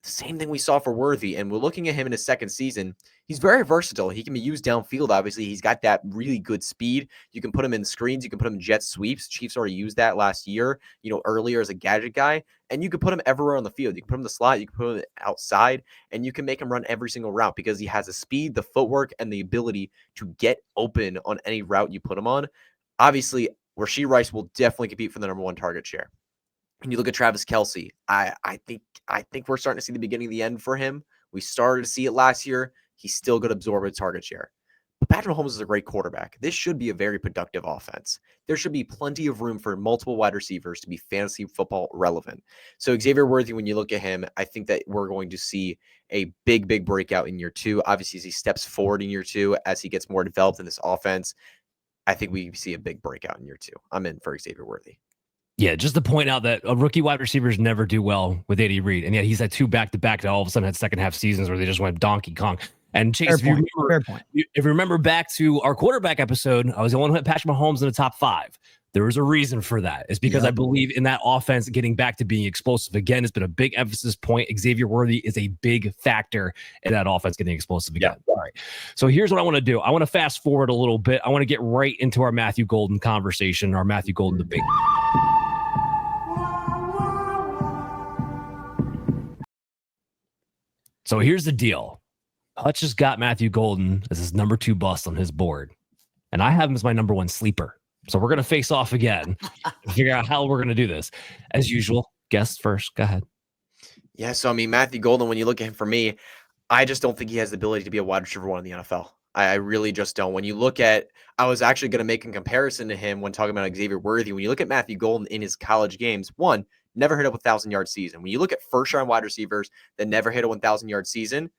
Speaker 4: The same thing we saw for Worthy. And we're looking at him in his second season. He's very versatile. He can be used downfield. Obviously, he's got that really good speed. You can put him in screens. You can put him in jet sweeps. Chiefs already used that last year, earlier as a gadget guy. And you can put him everywhere on the field. You can put him in the slot. You can put him outside. And you can make him run every single route because he has the speed, the footwork, and the ability to get open on any route you put him on. Obviously, Rashee Rice will definitely compete for the number 1 target share. And you look at Travis Kelce, I think we're starting to see the beginning of the end for him. We started to see it last year. He's still going to absorb a target share. But Patrick Mahomes is a great quarterback. This should be a very productive offense. There should be plenty of room for multiple wide receivers to be fantasy football relevant. So Xavier Worthy, when you look at him, I think that we're going to see a big breakout in year 2. Obviously, as he steps forward in year 2, as he gets more developed in this offense, I think we see a big breakout in year 2. I'm in for Xavier Worthy.
Speaker 2: Yeah, just to point out that rookie wide receivers never do well with Andy Reid. And yet he's had 2 back-to-back that all of a sudden had second half seasons where they just went Donkey Kong. And Chase,
Speaker 3: fair point.
Speaker 2: If you remember back to our quarterback episode, I was the one who had Patrick Mahomes in the top 5. There was a reason for that. It's because I believe in that offense getting back to being explosive again. It's been a big emphasis point. Xavier Worthy is a big factor in that offense getting explosive again. Yeah. All right. So here's what I want to do. I want to fast forward a little bit. I want to get right into our Matthew Golden conversation, our Matthew Golden debate. So here's the deal. Hutch has got Matthew Golden as his number 2 bust on his board. And I have him as my number 1 sleeper. So we're going to face off again and figure out how we're going to do this. As usual, guests first. Go ahead.
Speaker 4: Yeah, so Matthew Golden, when you look at him, for me, I just don't think he has the ability to be a wide receiver 1 in the NFL. I really just don't. When you look at, I was actually going to make a comparison to him when talking about Xavier Worthy. When you look at Matthew Golden in his college games, 1, never hit a 1,000-yard season. When you look at first-round wide receivers that never hit a 1,000-yard season,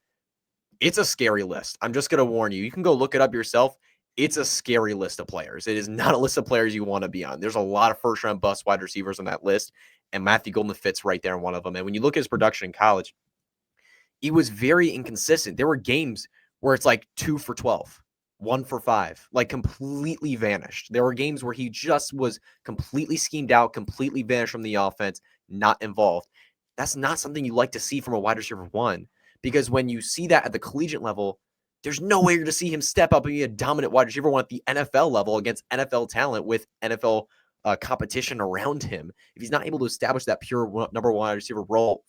Speaker 4: it's a scary list. I'm just going to warn you. You can go look it up yourself. It's a scary list of players. It is not a list of players you want to be on. There's a lot of first-round bust wide receivers on that list, and Matthew Golden fits right there in one of them. And when you look at his production in college, he was very inconsistent. There were games where it's like 2 for 12, 1 for 5, like completely vanished. There were games where he just was completely schemed out, completely vanished from the offense, not involved. That's not something you like to see from a wide receiver one, because when you see that at the collegiate level, there's no way you're to see him step up and be a dominant wide receiver one at the NFL level against NFL talent with NFL competition around him. If he's not able to establish that pure number one wide receiver role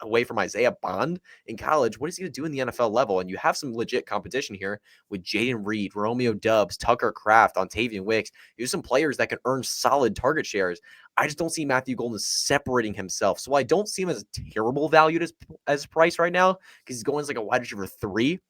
Speaker 4: away from Isaiah Bond in college, what is he going to do in the NFL level? And you have some legit competition here with Jaden Reed, Romeo Doubs, Tucker Kraft, Ontavian Wicks. There's some players that can earn solid target shares. I just don't see Matthew Golden separating himself. So I don't see him as terrible valued as price right now, because he's going as like a wide receiver 3.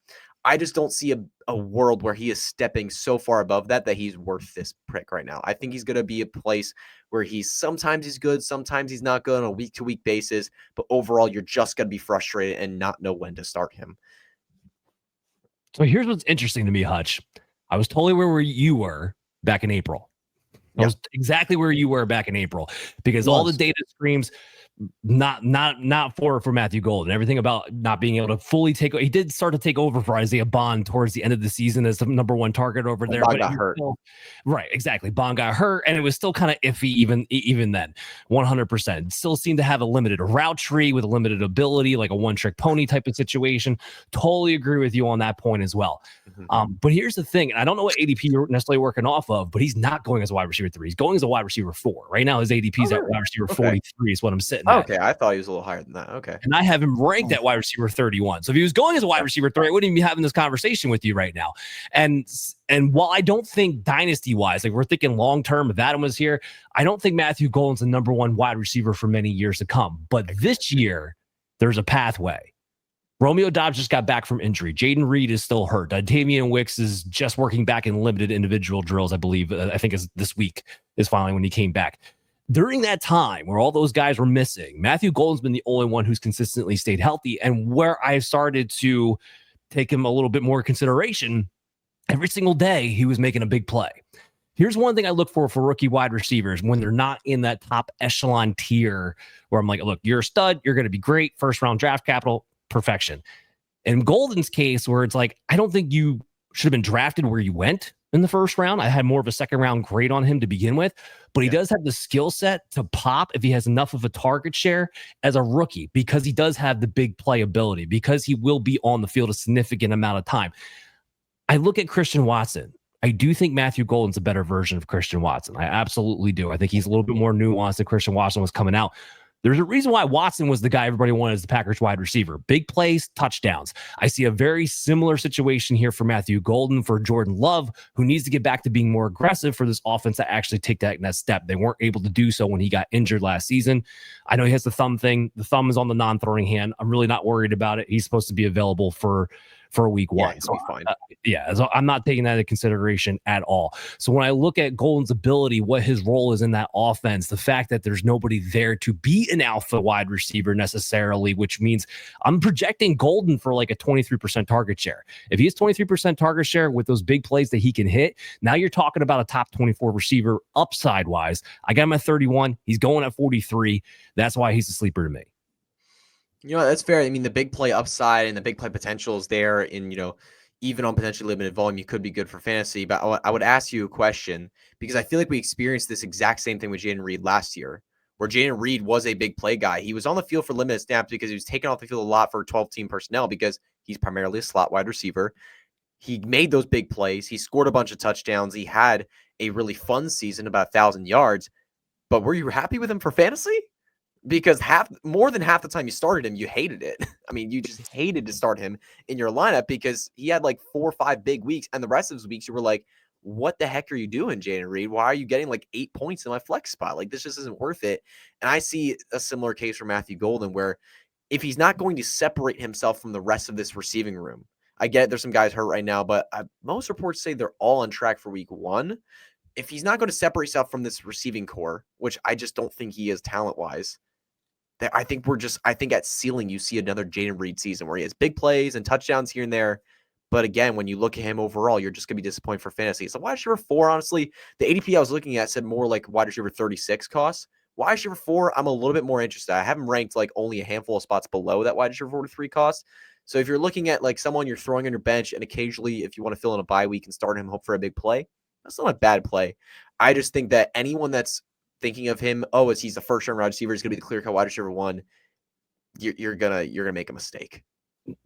Speaker 4: I just don't see a world where he is stepping so far above that he's worth this pick right now. I think he's going to be a place where sometimes he's good, sometimes he's not good on a week-to-week basis, but overall you're just going to be frustrated and not know when to start him.
Speaker 2: So here's what's interesting to me, Hutch. I was totally where you were back in April. I was exactly where you were back in April, because all the data screams not for Matthew Golden. Everything about not being able to fully take. He did start to take over for Isaiah Bond towards the end of the season as the number one target over there.
Speaker 4: Bond got hurt.
Speaker 2: Right, exactly. Bond got hurt, and it was still kind of iffy even then. 100%. Still seemed to have a limited route tree with a limited ability, like a one-trick pony type of situation. Totally agree with you on that point as well. Mm-hmm. But here's the thing, and I don't know what ADP you're necessarily working off of, but he's not going as a wide receiver 3. He's going as a wide receiver 4. Right now, his ADP is at wide receiver 43 is what I'm sitting at.
Speaker 4: Okay, I thought he was a little higher than that. Okay.
Speaker 2: And I have him ranked at wide receiver 31. So if he was going as a wide receiver 3, I wouldn't even be having this conversation with you right now. And while I don't think dynasty-wise, like we're thinking long-term, if Adam was here, I don't think Matthew Golden's the number one wide receiver for many years to come. But this year, there's a pathway. Romeo Doubs just got back from injury. Jaden Reed is still hurt. Ontavian Wicks is just working back in limited individual drills, I believe. I think is this week is finally when he came back. During that time where all those guys were missing, Matthew Golden's been the only one who's consistently stayed healthy. And where I started to take him a little bit more consideration, every single day he was making a big play. Here's one thing I look for rookie wide receivers when they're not in that top echelon tier where I'm like, look, you're a stud, you're going to be great, first round draft capital, perfection. In Golden's case, where it's like, I don't think you should have been drafted where you went in the first round. I had more of a second round grade on him to begin with, but he does have the skill set to pop if he has enough of a target share as a rookie, because he does have the big playability, because he will be on the field a significant amount of time. I look at Christian Watson. I do think Matthew Golden's a better version of Christian Watson. I absolutely do. I think he's a little bit more nuanced than Christian Watson was coming out. There's a reason why Watson was the guy everybody wanted as the Packers wide receiver. Big plays, touchdowns. I see a very similar situation here for Matthew Golden, for Jordan Love, who needs to get back to being more aggressive for this offense to actually take that next step. They weren't able to do so when he got injured last season. I know he has the thumb thing. The thumb is on the non-throwing hand. I'm really not worried about it. He's supposed to be available for week one.
Speaker 4: So fine.
Speaker 2: So I'm not taking that into consideration at all. So when I look at Golden's ability, what his role is in that offense, the fact that there's nobody there to be an alpha wide receiver necessarily, which means I'm projecting Golden for like a 23% target share. If he has 23% target share with those big plays that he can hit, now you're talking about a top 24 receiver upside wise. I got him at 31. He's going at 43. That's why he's a sleeper to me.
Speaker 4: You know, that's fair. I mean, the big play upside and the big play potential is there in, even on potentially limited volume, you could be good for fantasy. But I would ask you a question, because I feel like we experienced this exact same thing with Jaden Reed last year, where Jaden Reed was a big play guy. He was on the field for limited snaps because he was taken off the field a lot for 12-team personnel, because he's primarily a slot wide receiver. He made those big plays. He scored a bunch of touchdowns. He had a really fun season, about 1,000 yards. But were you happy with him for fantasy? Because more than half the time you started him, you hated it. I mean, you just hated to start him in your lineup, because he had like 4 or 5 big weeks, and the rest of his weeks you were like, what the heck are you doing, Jaden Reed? Why are you getting like 8 points in my flex spot? Like, this just isn't worth it. And I see a similar case for Matthew Golden, where if he's not going to separate himself from the rest of this receiving room, I get there's some guys hurt right now, but most reports say they're all on track for week 1. If he's not going to separate himself from this receiving core, which I just don't think he is talent-wise, I think at ceiling, you see another Jayden Reed season where he has big plays and touchdowns here and there. But again, when you look at him overall, you're just going to be disappointed for fantasy. So wide receiver 4, honestly, the ADP I was looking at said more like wide receiver 36 costs. Wide receiver 4, I'm a little bit more interested. I have him ranked like only a handful of spots below that wide receiver 43 cost. So if you're looking at like someone you're throwing on your bench and occasionally if you want to fill in a bye week and start him, hope for a big play, that's not a bad play. I just think that anyone that's thinking of him, as he's the first round wide receiver, he's going to be the clear cut wide receiver 1, you're gonna make a mistake.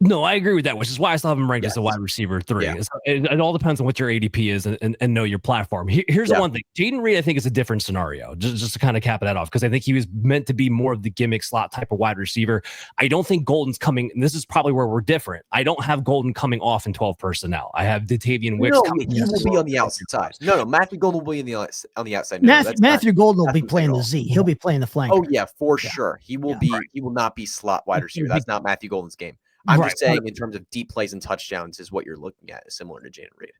Speaker 2: No, I agree with that, which is why I still have him ranked as a wide receiver 3.
Speaker 4: Yeah.
Speaker 2: It all depends on what your ADP is and know your platform. Here's the one thing. Jayden Reed, I think, is a different scenario, just to kind of cap that off, because I think he was meant to be more of the gimmick slot type of wide receiver. I don't think Golden's coming, and this is probably where we're different. I don't have Golden coming off in 12 personnel. I have Datavian Wicks coming.
Speaker 4: He will be on the outside. No, Matthew Golden will be on the outside.
Speaker 3: Matthew Golden will be playing the Z. He'll be playing the flank.
Speaker 4: Oh, yeah, for sure. He will be. He will not be slot wide receiver. That's not Matthew Golden's game. I'm just saying in terms of deep plays and touchdowns is what you're looking at, similar to Jayden Reed.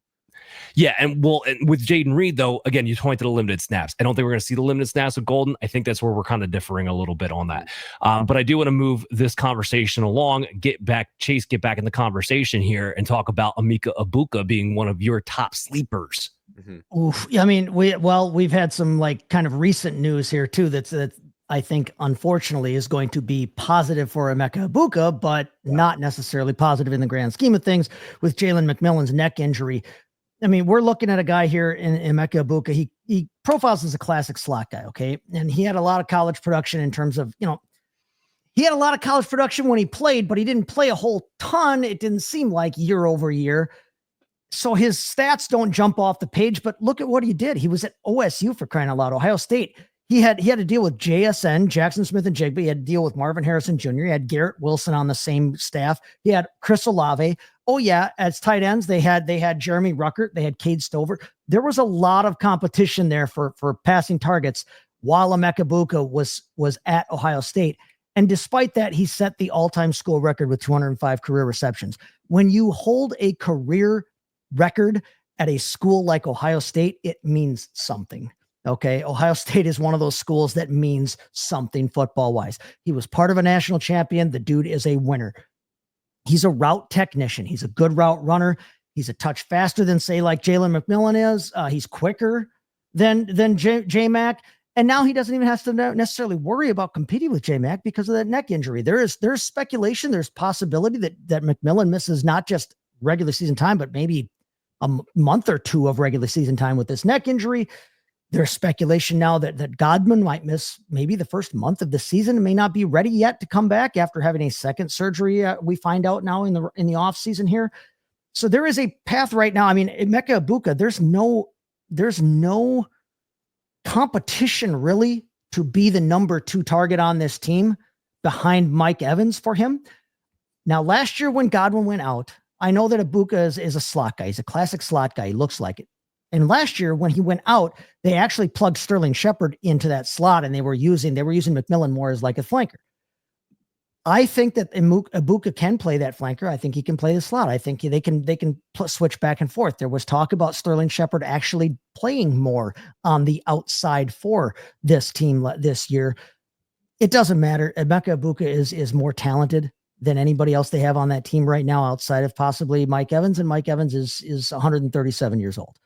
Speaker 2: Yeah, and with Jayden Reed, though, again, you pointed to the limited snaps. I don't think we're going to see the limited snaps with Golden. I think that's where we're kind of differing a little bit on that. But I do want to move this conversation along, get back in the conversation here and talk about Egbuka being one of your top sleepers.
Speaker 3: Mm-hmm. Oof. I mean, we've had some like kind of recent news here too. That I think, unfortunately, is going to be positive for Egbuka, but not necessarily positive in the grand scheme of things with Jalen McMillan's neck injury. I mean, we're looking at a guy here in Egbuka. He profiles as a classic slot guy, okay? And he had a lot of college production in terms of, he had a lot of college production when he played, but he didn't play a whole ton. It didn't seem like year over year. So his stats don't jump off the page, but look at what he did. He was at OSU, for crying out loud, Ohio State. He had to deal with JSN, Jackson Smith and Jigba. He had to deal with Marvin Harrison Jr. He had Garrett Wilson on the same staff. He had Chris Olave. Oh yeah, as tight ends, they had Jeremy Ruckert. They had Cade Stover. There was a lot of competition there for passing targets while Egbuka was at Ohio State. And despite that, he set the all-time school record with 205 career receptions. When you hold a career record at a school like Ohio State, it means something. Okay. Ohio State is one of those schools that means something football wise. He was part of a national champion. The dude is a winner. He's a route technician. He's a good route runner. He's a touch faster than say like Jalen McMillan is. He's quicker than J-Mac. And now he doesn't even have to necessarily worry about competing with J-Mac because of that neck injury. There's speculation. There's possibility that McMillan misses not just regular season time, but maybe a month or two of regular season time with this neck injury. There's speculation now that Godwin might miss maybe the first month of the season and may not be ready yet to come back after having a second surgery. We find out now in the off season here. So there is a path right now. I mean, Emeka Egbuka, there's no competition really to be the number 2 target on this team behind Mike Evans for him. Now, last year when Godwin went out, I know that Egbuka is a slot guy. He's a classic slot guy. He looks like it. And last year when he went out, they actually plugged Sterling Shepard into that slot and they were using McMillan more as like a flanker. I think that Egbuka can play that flanker. I think he can play the slot. I think they can switch back and forth. There was talk about Sterling Shepard actually playing more on the outside for this team this year. It doesn't matter. Emeka Egbuka is more talented than anybody else they have on that team right now outside of possibly Mike Evans. And Mike Evans is 137 years old.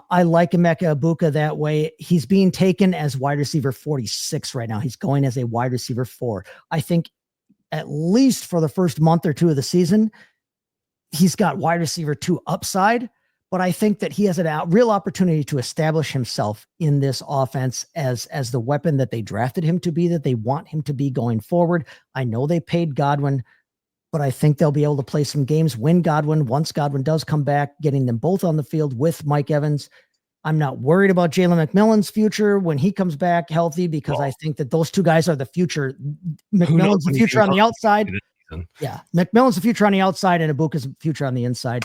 Speaker 3: I like Emeka Egbuka that way. He's being taken as wide receiver 46 right now. He's going as a wide receiver 4. I think at least for the first month or two of the season, he's got wide receiver 2 upside, but I think that he has a real opportunity to establish himself in this offense as the weapon that they drafted him to be, that they want him to be going forward. I know they paid Godwin, but I think they'll be able to play some games once Godwin does come back, getting them both on the field with Mike Evans. I'm not worried about Jalen McMillan's future when he comes back healthy, because I think that those two guys are the future. McMillan's the future on the outside. Yeah. McMillan's the future on the outside and Egbuka's the future on the inside.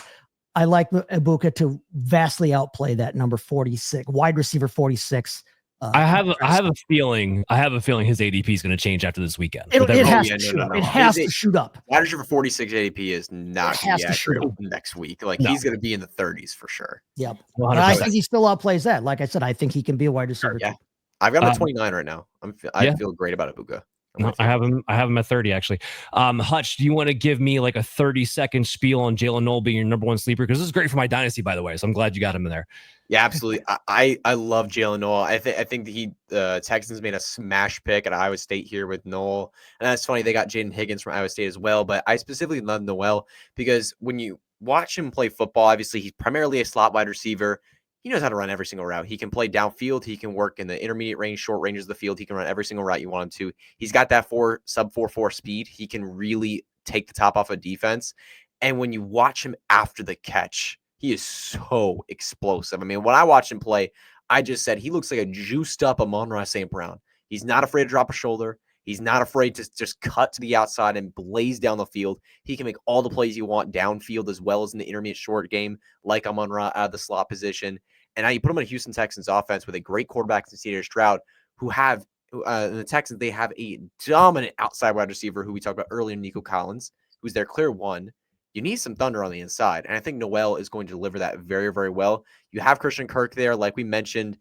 Speaker 3: I like Egbuka to vastly outplay that number 46, wide receiver 46.
Speaker 2: I have a feeling his ADP is going to change after this weekend.
Speaker 3: It has to shoot up. It has to shoot up.
Speaker 4: Wide receiver 46 ADP is not going to shoot up next week. He's going to be in the 30s for sure.
Speaker 3: Yep. I think he still outplays that. Like I said, I think he can be a wide receiver.
Speaker 4: Yeah. I've got him at 29 right now. I feel great about Egbuka.
Speaker 2: No, I have him at 30 actually. Hutch, do you want to give me like a 30-second spiel on Jaylin Noel being your number one sleeper? Because this is great for my dynasty, by the way. So I'm glad you got him in there.
Speaker 4: Yeah, absolutely. I love Jaylin Noel. I think the Texans made a smash pick at Iowa State here with Noel, and that's funny. They got Jaden Higgins from Iowa State as well, but I specifically love Noel because when you watch him play football, obviously he's primarily a slot wide receiver. He knows how to run every single route. He can play downfield. He can work in the intermediate range, short ranges of the field. He can run every single route you want him to. He's got that sub 4.4 speed. He can really take the top off of defense. And when you watch him after the catch, he is so explosive. I mean, when I watched him play, I just said he looks like a juiced up Amon-Ra St. Brown. He's not afraid to drop a shoulder. He's not afraid to just cut to the outside and blaze down the field. He can make all the plays you want downfield as well as in the intermediate short game, like Amon-Ra out of the slot position. And now you put him in a Houston Texans offense with a great quarterback in Xavier Stroud, who have in the Texans, they have a dominant outside wide receiver who we talked about earlier, Nico Collins, who's their clear one. You need some thunder on the inside. And I think Noel is going to deliver that very, very well. You have Christian Kirk there. Like we mentioned,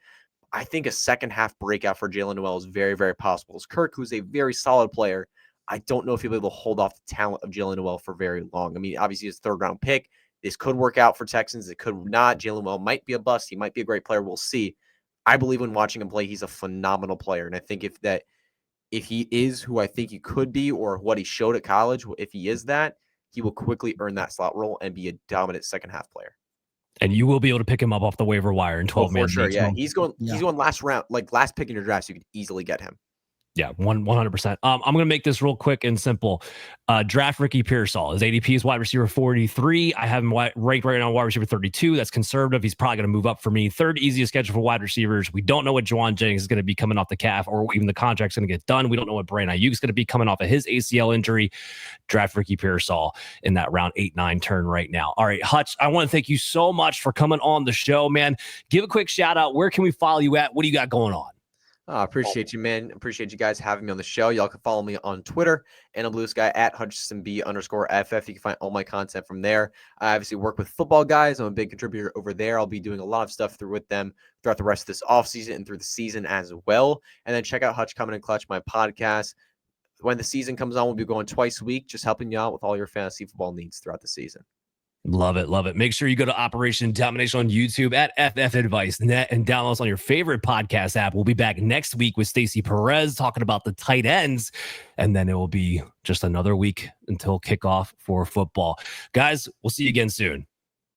Speaker 4: I think a second half breakout for Jaylin Noel is very, very possible. It's Kirk, who's a very solid player. I don't know if he'll be able to hold off the talent of Jaylin Noel for very long. I mean, obviously his third round pick. This could work out for Texans. It could not. Jaylin Noel might be a bust. He might be a great player. We'll see. I believe when watching him play, he's a phenomenal player. And I think if he is who I think he could be or what he showed at college, if he is that, he will quickly earn that slot role and be a dominant second half player.
Speaker 2: And you will be able to pick him up off the waiver wire in 12 man.
Speaker 4: For sure, yeah. He's going last round, like last pick in your draft, so you could easily get him.
Speaker 2: Yeah, 100%. I'm going to make this real quick and simple. Draft Ricky Pearsall. His ADP is wide receiver 43. I have him ranked right now wide receiver 32. That's conservative. He's probably going to move up for me. Third easiest schedule for wide receivers. We don't know what Juwan Jennings is going to be coming off the calf or even the contract's going to get done. We don't know what Brandon Ayuk is going to be coming off of his ACL injury. Draft Ricky Pearsall in that round 8-9 turn right now. All right, Hutch, I want to thank you so much for coming on the show, man. Give a quick shout out. Where can we follow you at? What do you got going on?
Speaker 4: I appreciate you, man. Appreciate you guys having me on the show. Y'all can follow me on Twitter and a blue sky at HutchinsonB_FF. You can find all my content from there. I obviously work with football guys. I'm a big contributor over there. I'll be doing a lot of stuff with them throughout the rest of this offseason and through the season as well. And then check out Hutch Coming in Clutch, my podcast. When the season comes on, we'll be going twice a week, just helping you out with all your fantasy football needs throughout the season.
Speaker 2: Love it. Love it. Make sure you go to Operation Domination on YouTube at FF Advice Net and download us on your favorite podcast app. We'll be back next week with Stacey Perez talking about the tight ends. And then it will be just another week until kickoff for football. Guys, we'll see you again soon.